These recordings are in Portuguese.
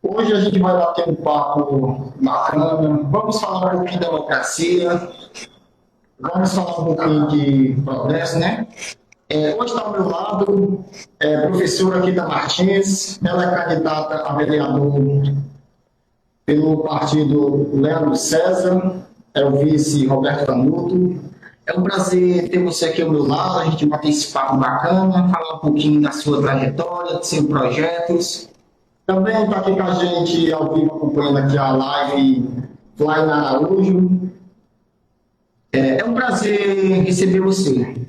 Hoje a gente vai bater um papo bacana, vamos falar um pouquinho de democracia, vamos falar um pouquinho de progresso, né? Hoje está ao meu lado a professora Rita Martins, ela é candidata a vereador pelo partido Leandro César, é o vice Roberto Canuto. É um prazer ter você aqui ao meu lado, a gente bater esse papo bacana, falar um pouquinho da sua trajetória, dos seus projetos. Também está aqui com a gente ao vivo acompanhando aqui a live Flyna Araújo. É um prazer receber você.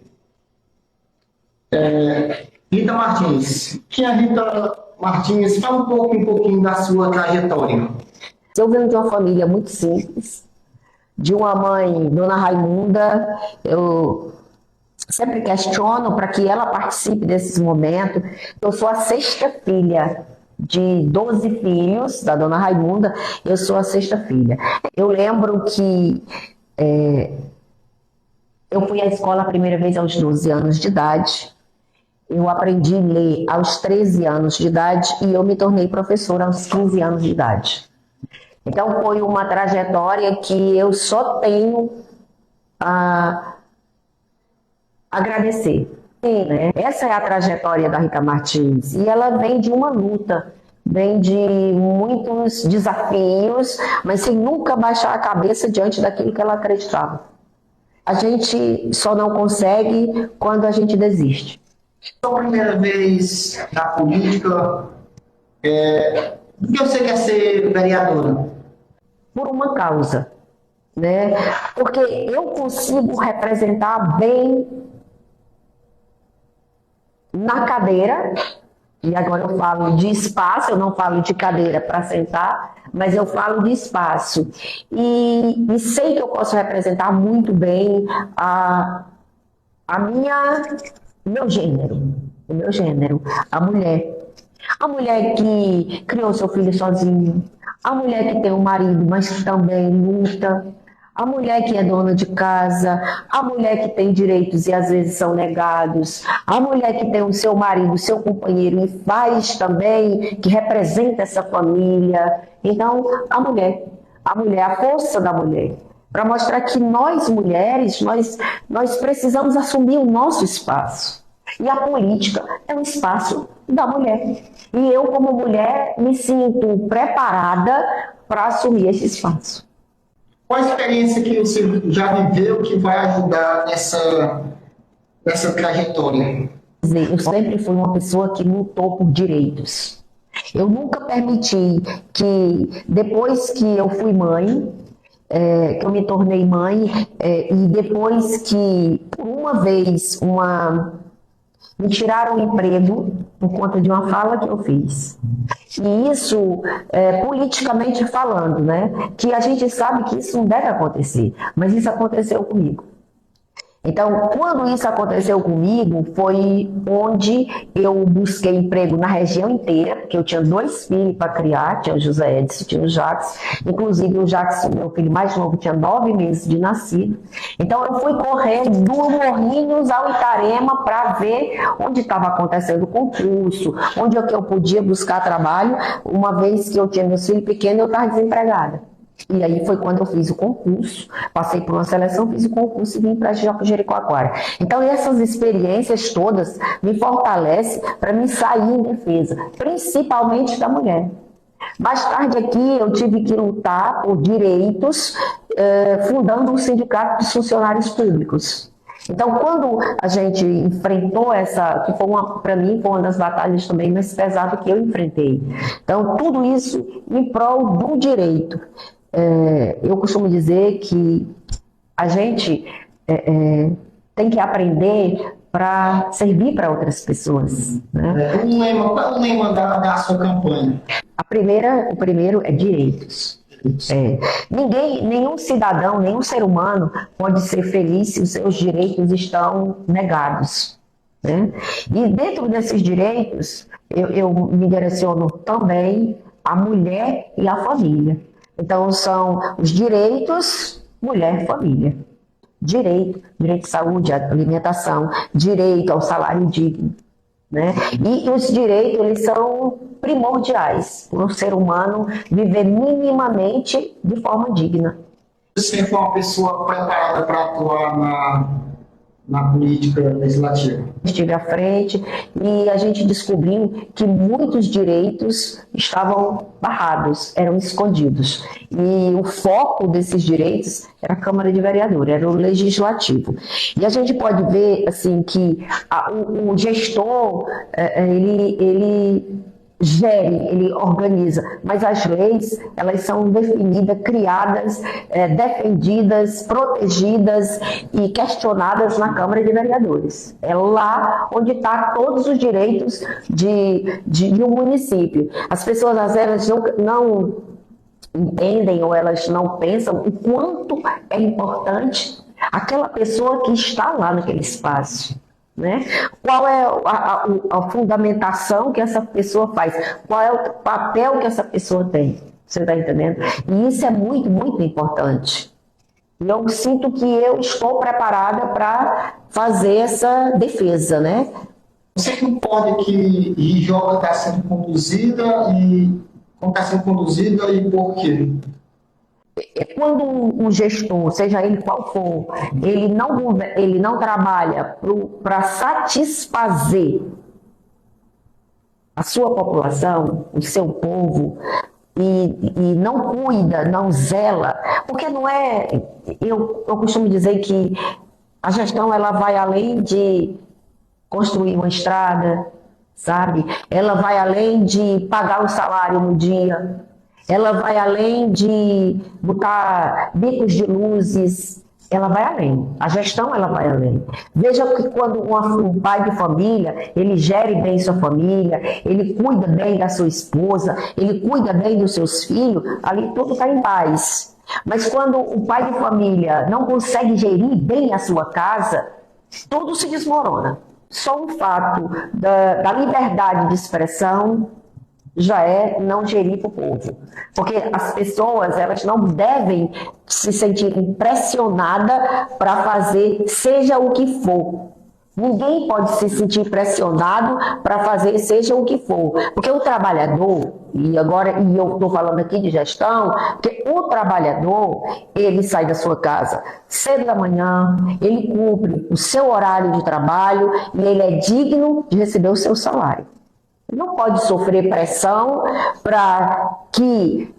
Rita Martins. Quem é Rita Martins? Fala um pouquinho da sua trajetória. Eu venho de uma família muito simples, de uma mãe, Dona Raimunda. Eu sempre questiono para que ela participe desses momentos. Eu sou a sexta filha de 12 filhos da Dona Raimunda, eu sou a sexta filha. Eu lembro que eu fui à escola a primeira vez aos 12 anos de idade. Eu aprendi a ler aos 13 anos de idade e eu me tornei professora aos 15 anos de idade. Então foi uma trajetória que eu só tenho a agradecer. Sim, né? Essa é a trajetória da Rita Martins e ela vem de uma luta, vem de muitos desafios, mas sem nunca baixar a cabeça diante daquilo que ela acreditava. A gente só não consegue quando a gente desiste. Sua primeira vez na política, por que você quer ser vereadora? Por uma causa, né? Porque eu consigo representar bem na cadeira, e agora eu falo de espaço, eu não falo de cadeira para sentar, mas eu falo de espaço. E sei que eu posso representar muito bem o meu gênero, a mulher. A mulher que criou seu filho sozinho, a mulher que tem um marido, mas que também luta, a mulher que é dona de casa, a mulher que tem direitos e às vezes são negados, a mulher que tem o seu marido, o seu companheiro e faz também, que representa essa família. Então, a força da mulher. Para mostrar que nós mulheres, nós precisamos assumir o nosso espaço. E a política é um espaço da mulher. E eu, como mulher, me sinto preparada para assumir esse espaço. Qual a experiência que você já viveu que vai ajudar nessa trajetória? Eu sempre fui uma pessoa que lutou por direitos. Eu nunca permiti que, depois que eu fui mãe, que eu me tornei mãe, e depois que, por uma vez, me tiraram o emprego por conta de uma fala que eu fiz. E isso, politicamente falando, né? Que a gente sabe que isso não deve acontecer, mas isso aconteceu comigo. Então, quando isso aconteceu comigo, foi onde eu busquei emprego na região inteira, porque eu tinha 2 filhos para criar, tinha o José Edson, tinha o Jacques, inclusive o Jacques, meu filho mais novo, tinha 9 meses de nascido. Então, eu fui correr do Morrinhos ao Itarema para ver onde estava acontecendo o concurso, onde é que eu podia buscar trabalho, uma vez que eu tinha meus filhos pequenos, eu estava desempregada. E aí foi quando eu fiz o concurso, passei por uma seleção, fiz o concurso e vim para Jericoacoara. Então essas experiências todas me fortalecem para me sair em defesa, principalmente da mulher. Mais tarde aqui eu tive que lutar por direitos, fundando um sindicato dos funcionários públicos. Então, quando a gente enfrentou essa, que foi para mim foi uma das batalhas também mais pesadas que eu enfrentei. Então, tudo isso em prol do direito. Eu costumo dizer que a gente tem que aprender para servir para outras pessoas, né? Qual é o lema da sua campanha? O primeiro é direitos. Nenhum cidadão, nenhum ser humano pode ser feliz se os seus direitos estão negados, né? E dentro desses direitos, eu me direciono também à mulher e à família. Então, são os direitos mulher, família. Direito de saúde, alimentação, direito ao salário digno, né? E os direitos, eles são primordiais para o ser humano viver minimamente de forma digna. Você foi uma pessoa preparada para atuar na política legislativa? Estive à frente e a gente descobriu que muitos direitos estavam barrados, eram escondidos. E o foco desses direitos era a Câmara de Vereadores, era o Legislativo. E a gente pode ver assim, que o gestor, ele gere, ele organiza, mas as leis, elas são definidas, criadas, defendidas, protegidas e questionadas na Câmara de Vereadores. É lá onde estão todos os direitos de um município. As pessoas, às vezes, não entendem ou elas não pensam o quanto é importante aquela pessoa que está lá naquele espaço. Né? Qual é a fundamentação que essa pessoa faz? Qual é o papel que essa pessoa tem? Você está entendendo? E isso é muito, muito importante. E eu sinto que eu estou preparada para fazer essa defesa, né? Você concorda que RJ está sendo conduzida e como está sendo conduzida e por quê? Quando um gestor, seja ele qual for, ele não trabalha para satisfazer a sua população, o seu povo, e não cuida, não zela, porque não é... Eu costumo dizer que a gestão ela vai além de construir uma estrada, sabe? Ela vai além de pagar o salário no dia. Ela vai além de botar bicos de luzes, ela vai além. A gestão, ela vai além. Veja que quando um pai de família, ele gere bem sua família, ele cuida bem da sua esposa, ele cuida bem dos seus filhos, ali tudo está em paz. Mas quando o pai de família não consegue gerir bem a sua casa, tudo se desmorona. Só o fato da liberdade de expressão já é não gerir para o povo. Porque as pessoas, elas não devem se sentir pressionadas para fazer seja o que for. Ninguém pode se sentir pressionado para fazer seja o que for. Porque o trabalhador, e eu estou falando aqui de gestão, porque o trabalhador, ele sai da sua casa cedo da manhã, ele cumpre o seu horário de trabalho e ele é digno de receber o seu salário. Não pode sofrer pressão para que,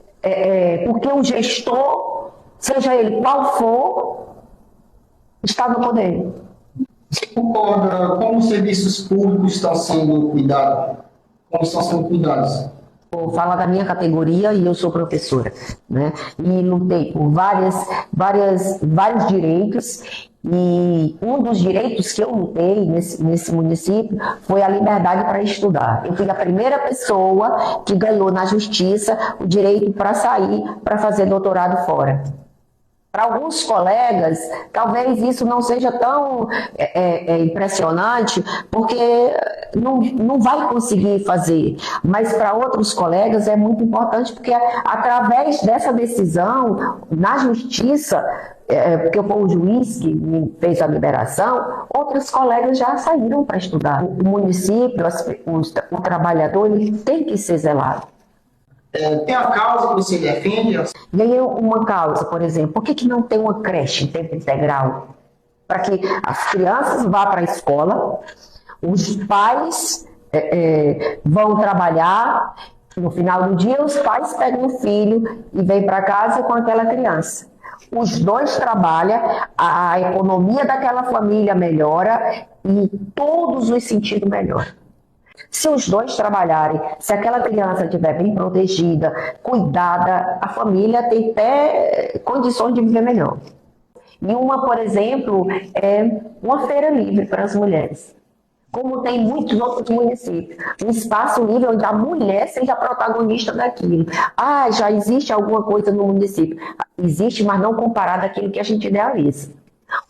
porque o gestor, seja ele qual for, está no poder. Você concorda como os serviços públicos estão sendo cuidados? Como estão sendo cuidados? Vou falar da minha categoria e eu sou professora, né? E lutei por vários direitos. E um dos direitos que eu lutei nesse município foi a liberdade para estudar. Eu fui a primeira pessoa que ganhou na justiça o direito para sair, para fazer doutorado fora. Para alguns colegas, talvez isso não seja tão impressionante, porque não vai conseguir fazer. Mas para outros colegas é muito importante, porque através dessa decisão, na justiça, porque foi o juiz que me fez a liberação, outros colegas já saíram para estudar. O município, o trabalhador, ele tem que ser zelado. Tem a causa que você defende? E aí uma causa, por exemplo, por que não tem uma creche em tempo integral? Para que as crianças vá para a escola, os pais vão trabalhar, no final do dia os pais pegam o filho e vêm para casa com aquela criança. Os dois trabalham, a economia daquela família melhora e todos os sentidos melhoram. Se os dois trabalharem, se aquela criança estiver bem protegida, cuidada, a família tem até condições de viver melhor. E por exemplo, é uma feira livre para as mulheres. Como tem muitos outros municípios. Um espaço livre onde a mulher seja protagonista daquilo. Já existe alguma coisa no município. Existe, mas não comparado àquilo que a gente idealiza.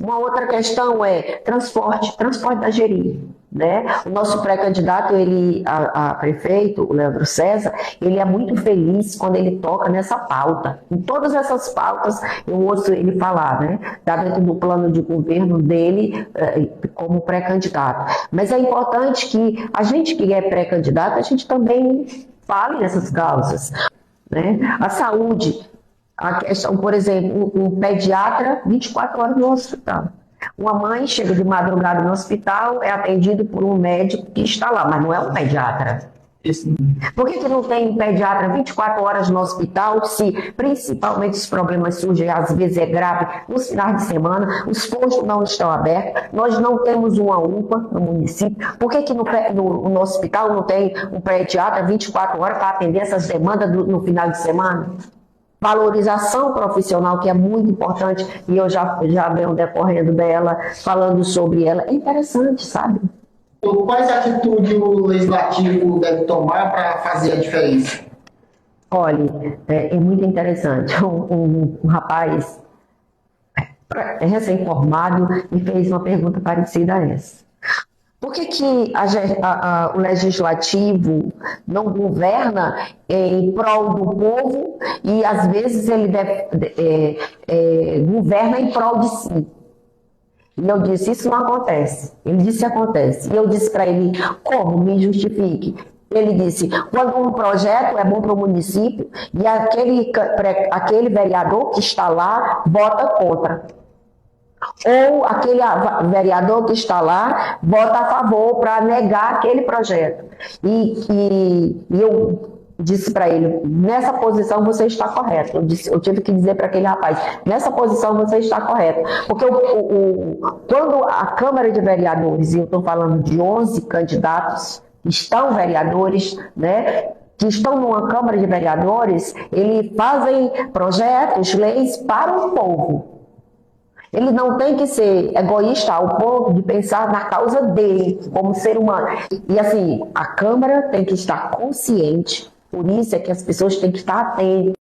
Uma outra questão é transporte da Jeri. Né? O nosso pré-candidato, a prefeito, o Leandro César, ele é muito feliz quando ele toca nessa pauta. Em todas essas pautas, eu ouço ele falar, né? Está dentro do plano de governo dele como pré-candidato. Mas é importante que a gente que é pré-candidato, a gente também fale nessas causas, né? A saúde, a questão, por exemplo, um pediatra 24 horas no hospital. Uma mãe chega de madrugada no hospital, é atendido por um médico que está lá, mas não é um pediatra. Por que não tem um pediatra 24 horas no hospital, se principalmente os problemas surgem, às vezes é grave, nos finais de semana, os postos não estão abertos, nós não temos uma UPA no município, por que no hospital não tem um pediatra 24 horas para atender essas demandas no final de semana? Valorização profissional, que é muito importante, e eu já venho decorrendo dela, falando sobre ela, é interessante, sabe? Então, quais atitudes o legislativo deve tomar para fazer a diferença? Olha, é muito interessante. Um rapaz recém-formado me fez uma pergunta parecida a essa. Por que o legislativo não governa em prol do povo e, às vezes, ele governa em prol de si? E eu disse, isso não acontece. Ele disse, acontece. E eu disse para ele, como? Me justifique. Ele disse, quando um projeto é bom para o município e aquele vereador que está lá vota contra. Ou aquele vereador que está lá vota a favor para negar aquele projeto. E eu disse para ele, nessa posição você está correto. Eu tive que dizer para aquele rapaz, nessa posição você está correto. Porque quando a Câmara de Vereadores, e eu estou falando de 11 candidatos que estão vereadores, né, que estão numa Câmara de Vereadores, eles fazem projetos, leis para o povo. Ele não tem que ser egoísta ao ponto de pensar na causa dele, como ser humano. E assim, a Câmara tem que estar consciente, por isso é que as pessoas têm que estar atentas.